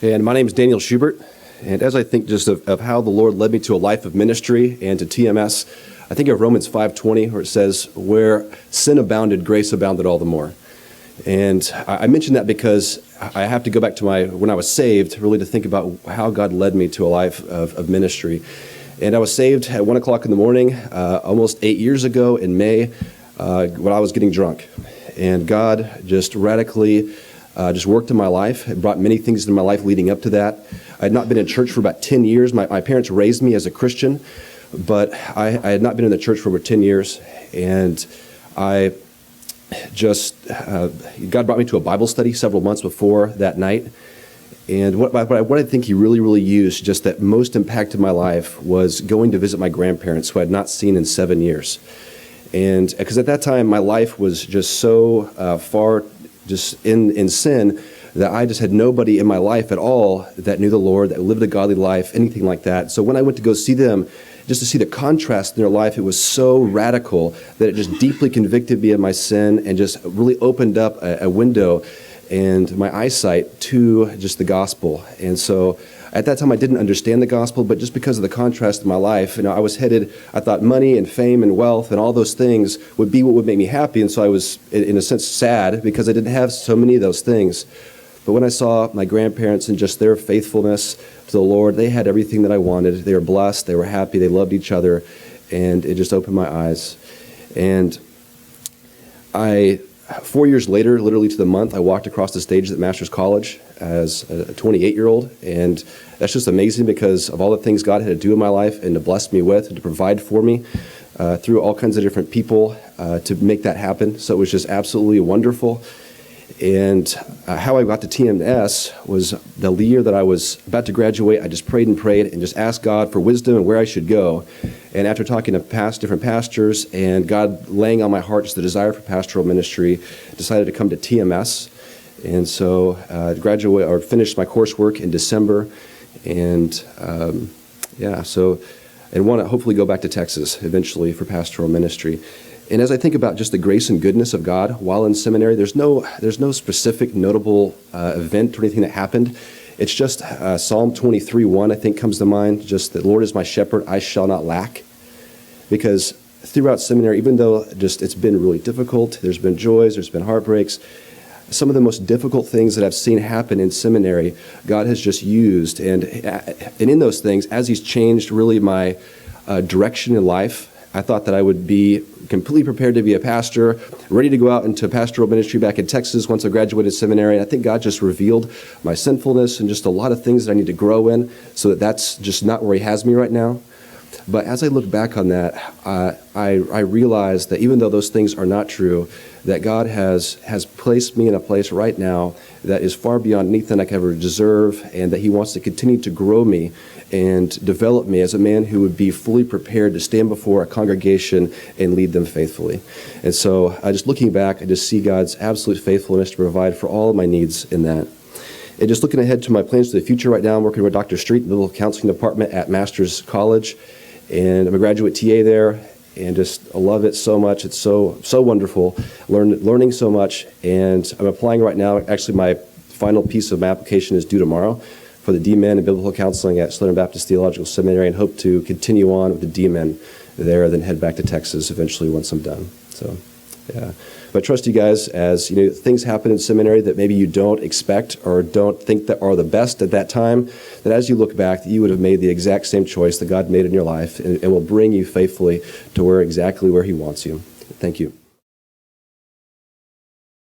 And my name is Daniel Schubert, and as I think just of how the Lord led me to a life of ministry and to TMS, I think of Romans 5:20, where it says, where sin abounded, grace abounded all the more. And I mention that because I have to go back to when I was saved, really to think about how God led me to a life of ministry. And I was saved at 1 o'clock in the morning, almost 8 years ago in May, when I was getting drunk. And God just radically just worked in my life. It brought many things into my life leading up to that. I had not been in church for about 10 years. My parents raised me as a Christian, but I had not been in the church for over 10 years. And I just, God brought me to a Bible study several months before that night. And what I think he really used, just that most impacted my life, was going to visit my grandparents, who I had not seen in 7 years. And because at that time, my life was just so far just in sin that I just had nobody in my life at all that knew the Lord, that lived a godly life, anything like that. So when I went to go see them, just to see the contrast in their life, it was so radical that it just deeply convicted me of my sin and just really opened up a window and my eyesight to just the gospel. And so at that time, I didn't understand the gospel, but just because of the contrast in my life, I was headed, I thought money and fame and wealth and all those things would be what would make me happy. And so I was, in a sense, sad because I didn't have so many of those things. But when I saw my grandparents and just their faithfulness to the Lord, they had everything that I wanted. They were blessed, they were happy, they loved each other, and it just opened my eyes. And 4 years later, literally to the month, I walked across the stage at Master's College as a 28-year-old, and that's just amazing because of all the things God had to do in my life and to bless me with and to provide for me through all kinds of different people to make that happen. So it was just absolutely wonderful. And how I got to TMS was the year that I was about to graduate. I just prayed and just asked God for wisdom and where I should go. And after talking to different pastors and God laying on my heart just the desire for pastoral ministry, decided to come to TMS. And so finished my coursework in December. And and want to hopefully go back to Texas eventually for pastoral ministry. And as I think about just the grace and goodness of God while in seminary, there's no specific notable event or anything that happened. It's just Psalm 23:1, I think, comes to mind, just that Lord is my shepherd, I shall not lack. Because throughout seminary, even though just it's been really difficult, there's been joys, there's been heartbreaks, some of the most difficult things that I've seen happen in seminary, God has just used. And in those things, as he's changed really my direction in life, I thought that I would be completely prepared to be a pastor, ready to go out into pastoral ministry back in Texas once I graduated seminary. And I think God just revealed my sinfulness and just a lot of things that I need to grow in, so that's just not where he has me right now. But as I look back on that, I realized that even though those things are not true, that God has placed me in a place right now that is far beyond anything I could ever deserve, and that he wants to continue to grow me and develop me as a man who would be fully prepared to stand before a congregation and lead them faithfully. And so just looking back, I just see God's absolute faithfulness to provide for all of my needs in that. And just looking ahead to my plans for the future right now, I'm working with Dr. Street in the Biblical Counseling Department at Master's College. And I'm a graduate TA there, and just I love it so much. It's so wonderful, learning so much. And I'm applying right now. Actually, my final piece of my application is due tomorrow for the D-Min in Biblical Counseling at Southern Baptist Theological Seminary, and hope to continue on with the D-Min there, then head back to Texas eventually once I'm done. So, yeah. But I trust you guys, as things happen in seminary that maybe you don't expect or don't think that are the best at that time, that as you look back, that you would have made the exact same choice that God made in your life and will bring you faithfully to exactly where he wants you. Thank you.